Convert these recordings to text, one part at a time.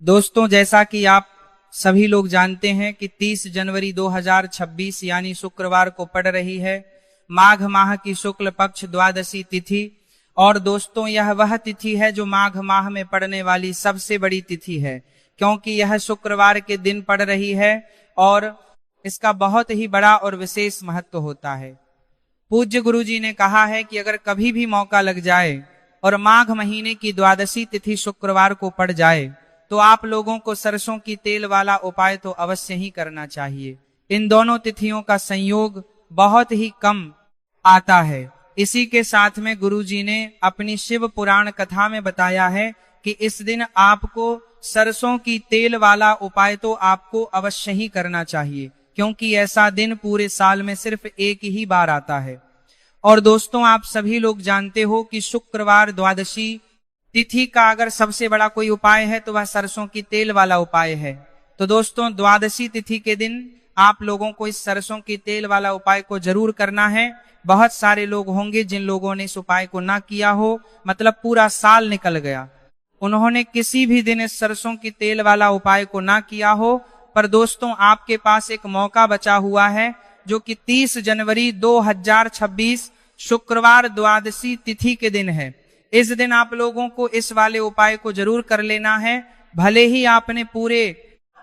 दोस्तों, जैसा कि आप सभी लोग जानते हैं कि 30 जनवरी 2026 यानी शुक्रवार को पड़ रही है माघ माह की शुक्ल पक्ष द्वादशी तिथि। और दोस्तों, यह वह तिथि है जो माघ माह में पड़ने वाली सबसे बड़ी तिथि है, क्योंकि यह शुक्रवार के दिन पड़ रही है और इसका बहुत ही बड़ा और विशेष महत्व होता है। पूज्य गुरु जी ने कहा है कि अगर कभी भी मौका लग जाए और माघ महीने की द्वादशी तिथि शुक्रवार को पड़ जाए तो आप लोगों को सरसों की तेल वाला उपाय तो अवश्य ही करना चाहिए। इन दोनों तिथियों का संयोग बहुत ही कम आता है। इसी के साथ में गुरुजी ने अपनी शिव पुराण कथा में बताया है कि इस दिन आपको सरसों की तेल वाला उपाय तो आपको अवश्य ही करना चाहिए, क्योंकि ऐसा दिन पूरे साल में सिर्फ एक ही बार आता है। और दोस्तों, आप सभी लोग जानते हो कि शुक्रवार द्वादशी तिथि का अगर सबसे बड़ा कोई उपाय है तो वह सरसों की तेल वाला उपाय है। तो दोस्तों, द्वादशी तिथि के दिन आप लोगों को इस सरसों की तेल वाला उपाय को जरूर करना है। बहुत सारे लोग होंगे जिन लोगों ने इस उपाय को ना किया हो, मतलब पूरा साल निकल गया, उन्होंने किसी भी दिन इस सरसों की तेल वाला उपाय को ना किया हो। पर दोस्तों, आपके पास एक मौका बचा हुआ है, जो कि 30 जनवरी 2026 शुक्रवार द्वादशी तिथि के दिन है। इस दिन आप लोगों को इस वाले उपाय को जरूर कर लेना है। भले ही आपने पूरे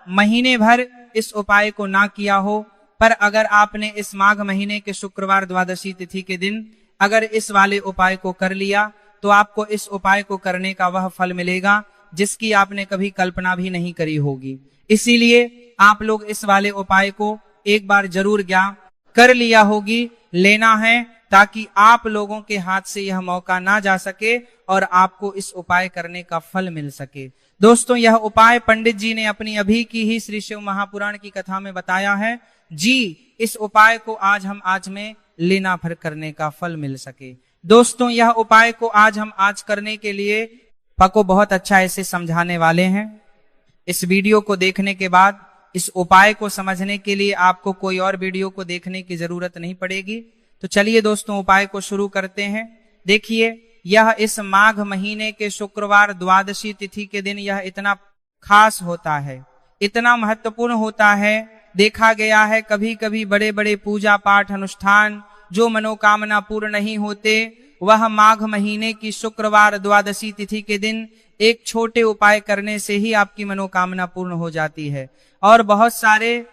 महीने भर इस उपाय को ना किया हो, पर अगर आपने इस माघ महीने के शुक्रवार द्वादशी तिथि के दिन अगर इस वाले उपाय को कर लिया तो आपको इस उपाय को करने का वह फल मिलेगा जिसकी आपने कभी कल्पना भी नहीं करी होगी। इसीलिए आप लोग इस वाले उपाय को एक बार जरूर ज्ञान कर लिया होगी, लेना है, ताकि आप लोगों के हाथ से यह मौका ना जा सके और आपको इस उपाय करने का फल मिल सके। दोस्तों, यह उपाय पंडित जी ने अपनी अभी की ही श्री शिव महापुराण की कथा में बताया है जी। इस उपाय को आज में लेना भर करने का फल मिल सके। दोस्तों, यह उपाय को आज करने के लिए पको बहुत अच्छा ऐसे समझाने वाले हैं। इस वीडियो को देखने के बाद इस उपाय को समझने के लिए आपको कोई और वीडियो को देखने की जरूरत नहीं पड़ेगी। तो चलिए दोस्तों, उपाय को शुरू करते हैं। देखिए, यह इस माघ महीने के शुक्रवार द्वादशी तिथि के दिन यह इतना खास होता है, इतना महत्वपूर्ण होता है। देखा गया है कभी कभी बड़े बड़े पूजा पाठ अनुष्ठान जो मनोकामना पूर्ण नहीं होते, वह माघ महीने की शुक्रवार द्वादशी तिथि के दिन एक छोटे उपाय करने से ही आपकी मनोकामना पूर्ण हो जाती है। और बहुत सारे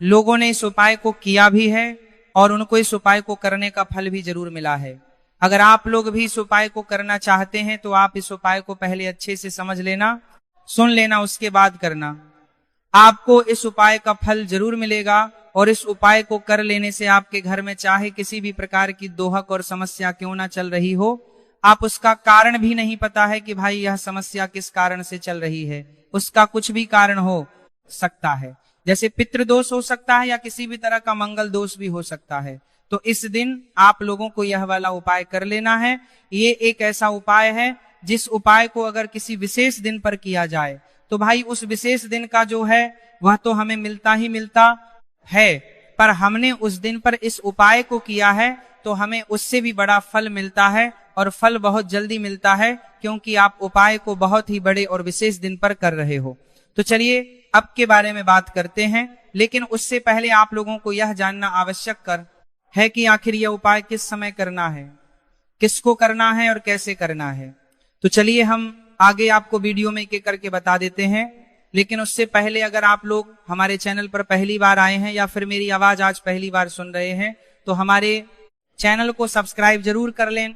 लोगों ने इस उपाय को किया भी है और उनको इस उपाय को करने का फल भी जरूर मिला है। अगर आप लोग भी इस उपाय को करना चाहते हैं तो आप इस उपाय को पहले अच्छे से समझ लेना, सुन लेना, उसके बाद करना। आपको इस उपाय का फल जरूर मिलेगा और इस उपाय को कर लेने से आपके घर में चाहे किसी भी प्रकार की दोहक और समस्या क्यों ना चल रही हो, आप उसका कारण भी नहीं पता है कि भाई यह समस्या किस कारण से चल रही है, उसका कुछ भी कारण हो सकता है। जैसे पितृदोष हो सकता है या किसी भी तरह का मंगल दोष भी हो सकता है। तो इस दिन आप लोगों को यह वाला उपाय कर लेना है। ये एक ऐसा उपाय है जिस उपाय को अगर किसी विशेष दिन पर किया जाए तो भाई उस विशेष दिन का जो है वह तो हमें मिलता ही मिलता है, पर हमने उस दिन पर इस उपाय को किया है तो हमें उससे भी बड़ा फल मिलता है, और फल बहुत जल्दी मिलता है, क्योंकि आप उपाय को बहुत ही बड़े और विशेष दिन पर कर रहे हो। तो चलिए अब के बारे में बात करते हैं, लेकिन उससे पहले आप लोगों को यह जानना आवश्यक है कि आखिर यह उपाय किस समय करना है, किसको करना है और कैसे करना है। तो चलिए हम आगे आपको वीडियो में एक करके बता देते हैं। लेकिन उससे पहले अगर आप लोग हमारे चैनल पर पहली बार आए हैं या फिर मेरी आवाज आज पहली बार सुन रहे हैं तो हमारे चैनल को सब्सक्राइब जरूर कर लें।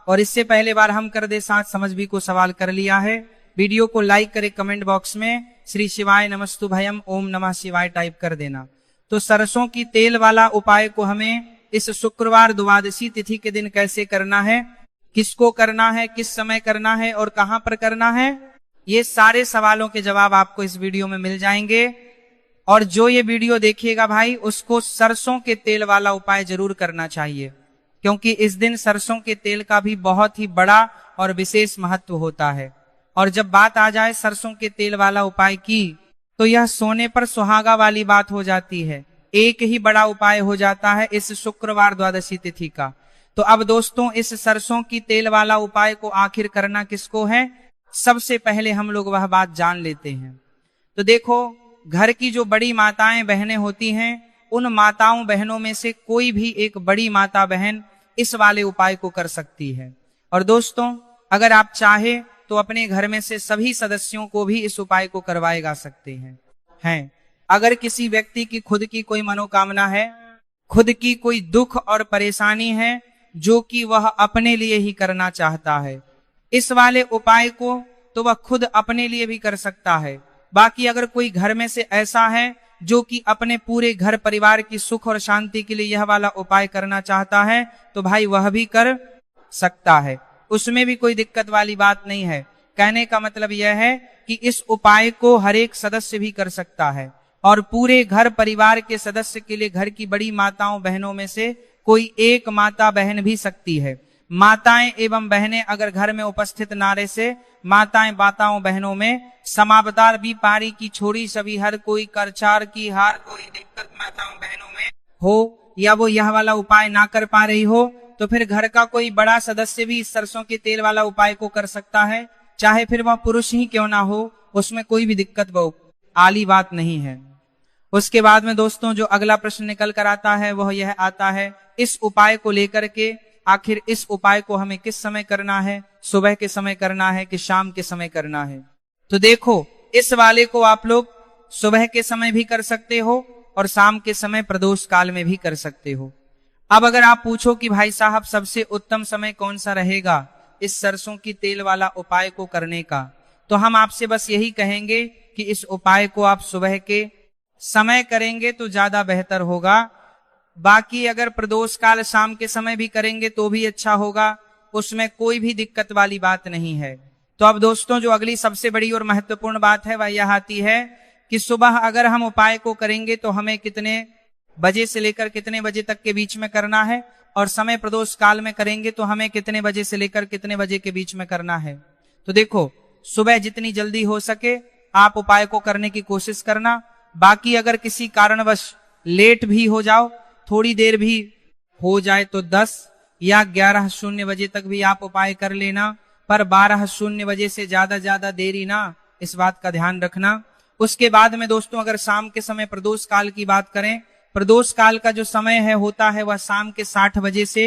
और इससे पहले बार हम कर दे साथ समझ भी को सवाल कर लिया है। वीडियो को लाइक करें, कमेंट बॉक्स में श्री शिवाय नमस्तु भयम ओम नमः शिवाय टाइप कर देना। तो सरसों की तेल वाला उपाय को हमें इस शुक्रवार द्वादशी तिथि के दिन कैसे करना है, किसको करना है, किस समय करना है और कहां पर करना है, ये सारे सवालों के जवाब आपको इस वीडियो में मिल जाएंगे। और जो ये वीडियो देखिएगा भाई, उसको सरसों के तेल वाला उपाय जरूर करना चाहिए, क्योंकि इस दिन सरसों के तेल का भी बहुत ही बड़ा और विशेष महत्व होता है। और जब बात आ जाए सरसों के तेल वाला उपाय की, तो यह सोने पर सुहागा वाली बात हो जाती है। एक ही बड़ा उपाय हो जाता है इस शुक्रवार द्वादशी तिथि का। तो अब दोस्तों, इस सरसों की तेल वाला उपाय को आखिर करना किसको है, सबसे पहले हम लोग वह बात जान लेते हैं। तो देखो, घर की जो बड़ी माताएं बहनें होती हैं, उन माताओं बहनों में से कोई भी एक बड़ी माता बहन इस वाले उपाय को कर सकती है। और दोस्तों, अगर आप चाहे तो अपने घर में से सभी सदस्यों को भी इस उपाय को करवाए जा सकते हैं। अगर किसी व्यक्ति की खुद की कोई मनोकामना है, खुद की कोई दुख और परेशानी है जो कि वह अपने लिए ही करना चाहता है, इस वाले उपाय को तो वह खुद अपने लिए भी कर सकता है। बाकी अगर कोई घर में से ऐसा है जो कि अपने पूरे घर परिवार की सुख और शांति के लिए यह वाला उपाय करना चाहता है, तो भाई वह भी कर सकता है, उसमें भी कोई दिक्कत वाली बात नहीं है। कहने का मतलब यह है कि इस उपाय को हर एक सदस्य भी कर सकता है, और पूरे घर परिवार के सदस्य के लिए घर की बड़ी माताओं बहनों में से कोई एक माता बहन भी सकती है। माताएं एवं बहनें अगर घर में उपस्थित नारे से माताएं बाताओं बहनों में समावतार भी पारी की छोड़ी सभी हर कोई करचार की हार कोई दिक्कत माताओं बहनों में हो, या वो यह वाला उपाय ना कर पा रही हो, तो फिर घर का कोई बड़ा सदस्य भी इस सरसों के तेल वाला उपाय को कर सकता है, चाहे फिर वह पुरुष ही क्यों ना हो, उसमें कोई भी दिक्कत आली बात नहीं है। उसके बाद में दोस्तों जो अगला प्रश्न निकल कर आता है वह यह आता है, इस उपाय को लेकर के आखिर इस उपाय को हमें किस समय करना है, सुबह के समय करना है कि शाम के समय करना है। तो देखो, इस वाले को आप लोग सुबह के समय भी कर सकते हो और शाम के समय प्रदोष काल में भी कर सकते हो। अब अगर आप पूछो कि भाई साहब सबसे उत्तम समय कौन सा रहेगा इस सरसों की तेल वाला उपाय को करने का, तो हम आपसे बस यही कहेंगे कि इस उपाय को आप सुबह के समय करेंगे तो ज्यादा बेहतर होगा। बाकी अगर प्रदोष काल शाम के समय भी करेंगे तो भी अच्छा होगा, उसमें कोई भी दिक्कत वाली बात नहीं है। तो अब दोस्तों जो अगली सबसे बड़ी और महत्वपूर्ण बात है वह यह आती है कि सुबह अगर हम उपाय को करेंगे तो हमें कितने बजे से लेकर कितने बजे तक के बीच में करना है, और समय प्रदोष काल में करेंगे तो हमें कितने बजे से लेकर कितने बजे के बीच में करना है। तो देखो, सुबह जितनी जल्दी हो सके आप उपाय को करने की कोशिश करना। बाकी अगर किसी कारणवश लेट भी हो जाओ, थोड़ी देर भी हो जाए, तो 10 या 11:00 बजे तक भी आप उपाय कर लेना, पर 12:00 बजे से ज्यादा देरी ना, इस बात का ध्यान रखना। उसके बाद में दोस्तों अगर शाम के समय प्रदोष काल की बात करें, प्रदोष काल का जो समय है होता है वह शाम के 60 बजे से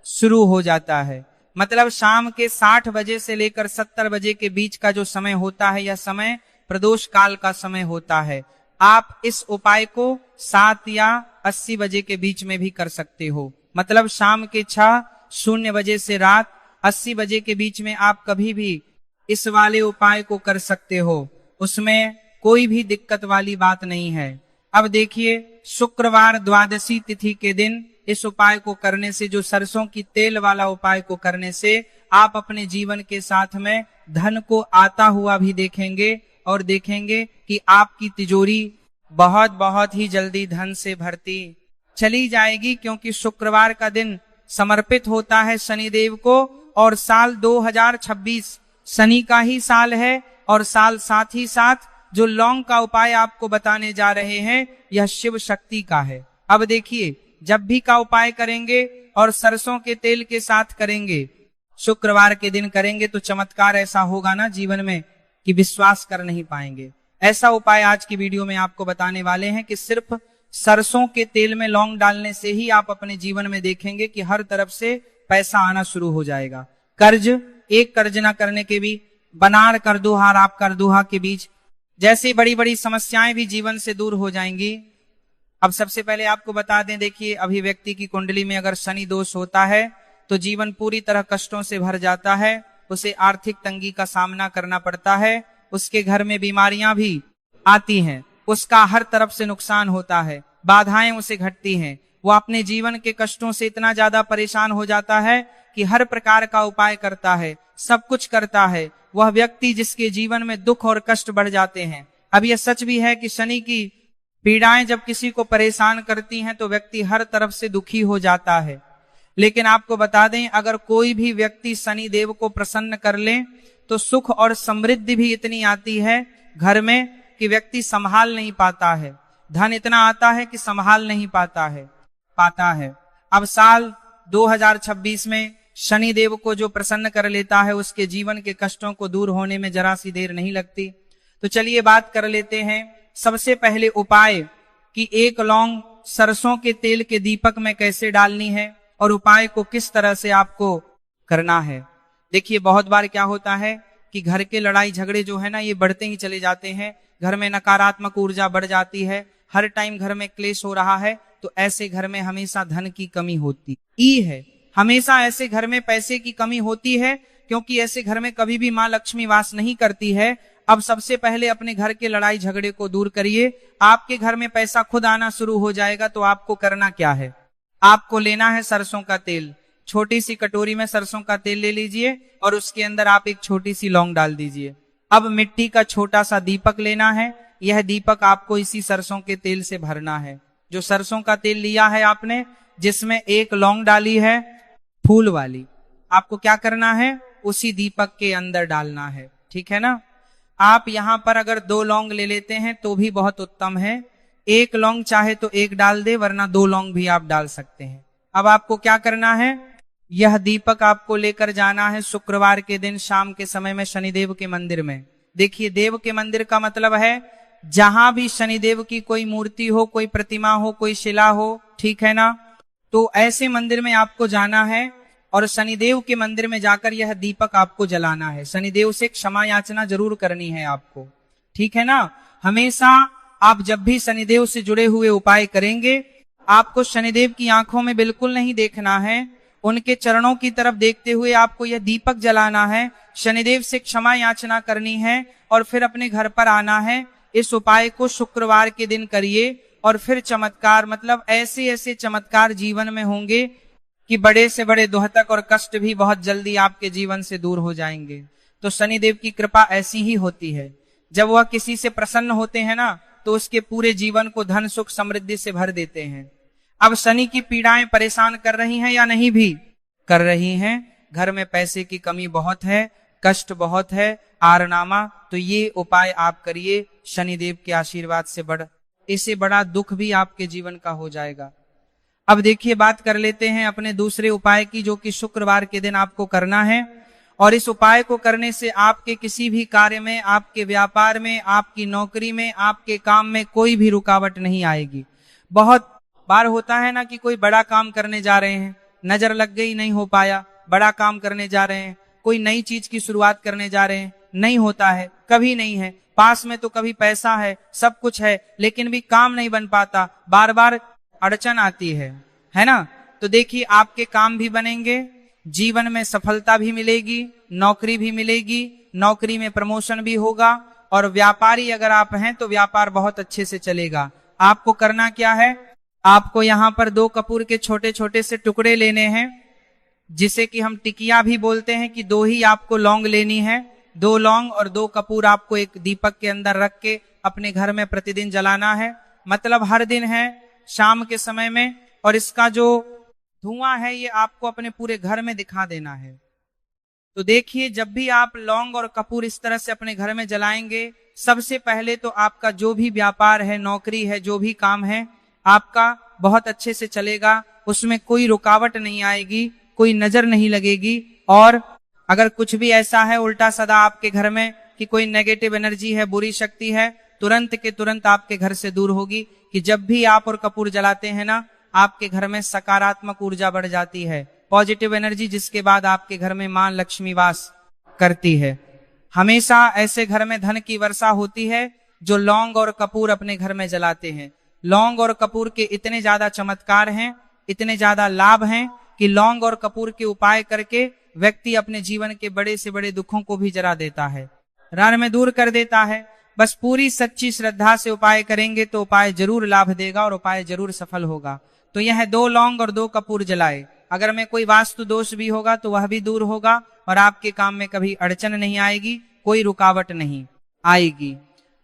शुरू हो जाता है। मतलब शाम के 60 बजे से लेकर 70 बजे के बीच का जो समय होता है यह समय प्रदोष काल का समय होता है। आप इस उपाय को 7 या 80 बजे के बीच में भी कर सकते हो। मतलब शाम के 6:00 बजे से रात 80 बजे के बीच में आप कभी भी इस वाले उपाय को कर सकते हो, उसमें कोई भी दिक्कत वाली बात नहीं है। अब देखिए, शुक्रवार द्वादशी तिथि के दिन इस उपाय को करने से, जो सरसों की तेल वाला उपाय को करने से आप अपने जीवन के साथ में धन को आता हुआ भी देखेंगे, और देखेंगे कि आपकी तिजोरी बहुत बहुत ही जल्दी धन से भरती चली जाएगी, क्योंकि शुक्रवार का दिन समर्पित होता है शनिदेव को, और साल 2026 शनि का ही साल है, और साल साथ ही साथ जो लौंग का उपाय आपको बताने जा रहे हैं यह शिव शक्ति का है। अब देखिए, जब भी का उपाय करेंगे और सरसों के तेल के साथ करेंगे, शुक्रवार के दिन करेंगे, तो चमत्कार ऐसा होगा ना जीवन में कि विश्वास कर नहीं पाएंगे। ऐसा उपाय आज की वीडियो में आपको बताने वाले हैं कि सिर्फ सरसों के तेल में लौंग डालने से ही आप अपने जीवन में देखेंगे कि हर तरफ से पैसा आना शुरू हो जाएगा। एक कर्ज ना करने के भी बनार कर दुहार आप कर दुहा के बीच जैसी बड़ी बड़ी समस्याएं भी जीवन से दूर हो जाएंगी। अब सबसे पहले आपको बता दें, देखिए, अभी व्यक्ति की कुंडली में अगर शनि दोष होता है तो जीवन पूरी तरह कष्टों से भर जाता है, उसे आर्थिक तंगी का सामना करना पड़ता है, उसके घर में बीमारियां भी आती हैं, उसका हर तरफ से नुकसान होता है, बाधाएं उसे घटती हैं, वो अपने जीवन के कष्टों से इतना ज्यादा परेशान हो जाता है कि हर प्रकार का उपाय करता है, सब कुछ करता है, वह व्यक्ति जिसके जीवन में दुख और कष्ट बढ़ जाते हैं। अब यह सच भी है कि शनि की पीड़ाएं जब किसी को परेशान करती हैं तो व्यक्ति हर तरफ से दुखी हो जाता है। लेकिन आपको बता दें, अगर कोई भी व्यक्ति शनि देव को प्रसन्न कर ले तो सुख और समृद्धि भी इतनी आती है घर में कि व्यक्ति संभाल नहीं पाता है, धन इतना आता है कि संभाल नहीं पाता है। अब साल 2026 में शनिदेव को जो प्रसन्न कर लेता है उसके जीवन के कष्टों को दूर होने में जरा सी देर नहीं लगती। तो चलिए बात कर लेते हैं सबसे पहले उपाय कि 1 लौंग सरसों के तेल के दीपक में कैसे डालनी है और उपाय को किस तरह से आपको करना है। देखिए बहुत बार क्या होता है कि घर के लड़ाई झगड़े जो है ना ये बढ़ते ही चले जाते हैं, घर में नकारात्मक ऊर्जा बढ़ जाती है, हर टाइम घर में क्लेश हो रहा है, तो ऐसे घर में हमेशा धन की कमी होती है, हमेशा ऐसे घर में पैसे की कमी होती है, क्योंकि ऐसे घर में कभी भी माँ लक्ष्मी वास नहीं करती है। अब सबसे पहले अपने घर के लड़ाई झगड़े को दूर करिए, आपके घर में पैसा खुद आना शुरू हो जाएगा। तो आपको करना क्या है, आपको लेना है सरसों का तेल, छोटी सी कटोरी में सरसों का तेल ले लीजिए और उसके अंदर आप एक छोटी सी लौंग डाल दीजिए। अब मिट्टी का छोटा सा दीपक लेना है, यह दीपक आपको इसी सरसों के तेल से भरना है। जो सरसों का तेल लिया है आपने, जिसमें 1 लौंग डाली है फूल वाली, आपको क्या करना है, उसी दीपक के अंदर डालना है, ठीक है ना। आप यहां पर अगर 2 लौंग ले लेते हैं तो भी बहुत उत्तम है, 1 लौंग चाहे तो 1 डाल दे, वरना 2 लौंग भी आप डाल सकते हैं। अब आपको क्या करना है, यह दीपक आपको लेकर जाना है शुक्रवार के दिन शाम के समय में शनिदेव के मंदिर में। देखिए देव के मंदिर का मतलब है जहां भी शनिदेव की कोई मूर्ति हो, कोई प्रतिमा हो, कोई शिला हो, ठीक है ना, तो ऐसे मंदिर में आपको जाना है और शनिदेव के मंदिर में जाकर यह दीपक आपको जलाना है। शनिदेव से क्षमा याचना जरूर करनी है आपको, ठीक है ना। हमेशा आप जब भी शनिदेव से जुड़े हुए उपाय करेंगे, आपको शनिदेव की आंखों में बिल्कुल नहीं देखना है, उनके चरणों की तरफ देखते हुए आपको यह दीपक जलाना है, शनिदेव से क्षमा याचना करनी है और फिर अपने घर पर आना है। इस उपाय को शुक्रवार के दिन करिए और फिर चमत्कार, मतलब ऐसे ऐसे चमत्कार जीवन में होंगे कि बड़े से बड़े दुहतक और कष्ट भी बहुत जल्दी आपके जीवन से दूर हो जाएंगे। तो शनिदेव की कृपा ऐसी ही होती है, जब वह किसी से प्रसन्न होते हैं ना, तो उसके पूरे जीवन को धन सुख समृद्धि से भर देते हैं। अब शनि की पीड़ाएं परेशान कर रही हैं या नहीं भी कर रही हैं, घर में पैसे की कमी बहुत है, कष्ट बहुत है, आरनामा, तो ये उपाय आप करिए, शनिदेव के आशीर्वाद से इससे बड़ा दुख भी आपके जीवन का हो जाएगा। अब देखिए बात कर लेते हैं अपने दूसरे उपाय की, जो कि शुक्रवार के दिन आपको करना है। और इस उपाय को करने से आपके किसी भी कार्य में, आपके व्यापार में, आपकी नौकरी में, आपके काम में कोई भी रुकावट नहीं आएगी। बहुत बार होता है ना कि कोई बड़ा काम करने जा रहे हैं, नजर लग गई, नहीं हो पाया, बड़ा काम करने जा रहे हैं, कोई नई चीज की शुरुआत करने जा रहे हैं, नहीं होता है, कभी नहीं है, पास में तो कभी पैसा है, सब कुछ है, लेकिन भी काम नहीं बन पाता, बार बार अड़चन आती है ना। तो देखिए आपके काम भी बनेंगे, जीवन में सफलता भी मिलेगी, नौकरी भी मिलेगी, नौकरी में प्रमोशन भी होगा, और व्यापारी अगर आप हैं तो व्यापार बहुत अच्छे से चलेगा। आपको करना क्या है, आपको यहाँ पर 2 कपूर के छोटे छोटे से टुकड़े लेने हैं, जिसे कि हम टिकिया भी बोलते हैं, कि 2 ही आपको लौंग लेनी है। 2 लौंग और 2 कपूर आपको एक दीपक के अंदर रख के अपने घर में प्रतिदिन जलाना है, मतलब हर दिन है शाम के समय में, और इसका जो धुआं है ये आपको अपने पूरे घर में दिखा देना है। तो देखिए जब भी आप लौंग और कपूर इस तरह से अपने घर में जलाएंगे, सबसे पहले तो आपका जो भी व्यापार है, नौकरी है, जो भी काम है, आपका बहुत अच्छे से चलेगा, उसमें कोई रुकावट नहीं आएगी, कोई नजर नहीं लगेगी। और अगर कुछ भी ऐसा है उल्टा सदा आपके घर में कि कोई नेगेटिव एनर्जी है, बुरी शक्ति है, तुरंत के तुरंत आपके घर से दूर होगी। कि जब भी आप और कपूर जलाते हैं ना, आपके घर में सकारात्मक ऊर्जा बढ़ जाती है, पॉजिटिव एनर्जी, जिसके बाद आपके घर में मां लक्ष्मी वास करती है। हमेशा ऐसे घर में धन की वर्षा होती है जो लौंग और कपूर अपने घर में जलाते हैं। लौंग और कपूर के इतने ज्यादा चमत्कार हैं, इतने ज्यादा लाभ हैं कि लौंग और कपूर के उपाय करके व्यक्ति अपने जीवन के बड़े से बड़े दुखों को भी जला देता है, रण में दूर कर देता है। बस पूरी सच्ची श्रद्धा से उपाय करेंगे तो उपाय जरूर लाभ देगा और उपाय जरूर सफल होगा। तो यह 2 लौंग और 2 कपूर जलाए। अगर में कोई वास्तु दोष भी होगा तो वह भी दूर होगा और आपके काम में कभी अड़चन नहीं आएगी, कोई रुकावट नहीं आएगी।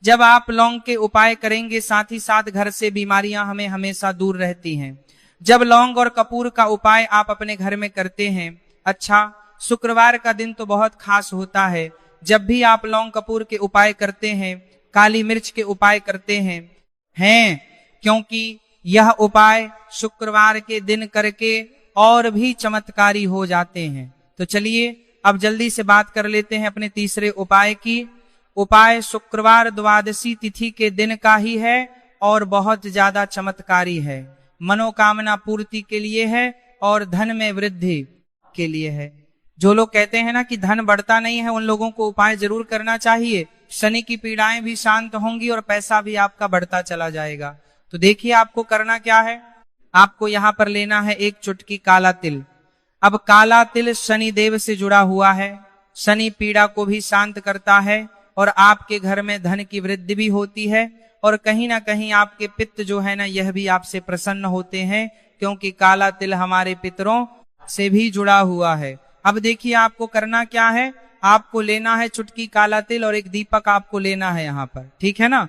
जब आप लौंग के उपाय करेंगे, साथ ही साथ घर से बीमारियां हमें हमेशा दूर रहती हैं। जब लौंग और कपूर का उपाय आप अपने घर में करते हैं, अच्छा शुक्रवार का दिन तो बहुत खास होता है। जब भी आप लौंग कपूर के उपाय करते हैं, काली मिर्च के उपाय करते हैं, क्योंकि यह उपाय शुक्रवार के दिन करके और भी चमत्कारी हो जाते हैं। तो चलिए अब जल्दी से बात कर लेते हैं अपने तीसरे उपाय की। उपाय शुक्रवार द्वादशी तिथि के दिन का ही है और बहुत ज्यादा चमत्कारी है। मनोकामना पूर्ति के लिए है और धन में वृद्धि के लिए है। जो लोग कहते हैं ना कि धन बढ़ता नहीं है, उन लोगों को उपाय जरूर करना चाहिए। शनि की पीड़ाएं भी शांत होंगी और पैसा भी आपका बढ़ता चला जाएगा। तो देखिए आपको करना क्या है। आपको यहाँ पर लेना है एक चुटकी काला तिल। अब काला तिल शनि देव से जुड़ा हुआ है, शनि पीड़ा को भी शांत करता है और आपके घर में धन की वृद्धि भी होती है और कहीं ना कहीं आपके पित्त जो है ना यह भी आपसे प्रसन्न होते हैं, क्योंकि काला तिल हमारे पितरों से भी जुड़ा हुआ है। अब देखिए आपको करना क्या है। आपको लेना है चुटकी काला तिल और एक दीपक आपको लेना है यहाँ पर, ठीक है ना।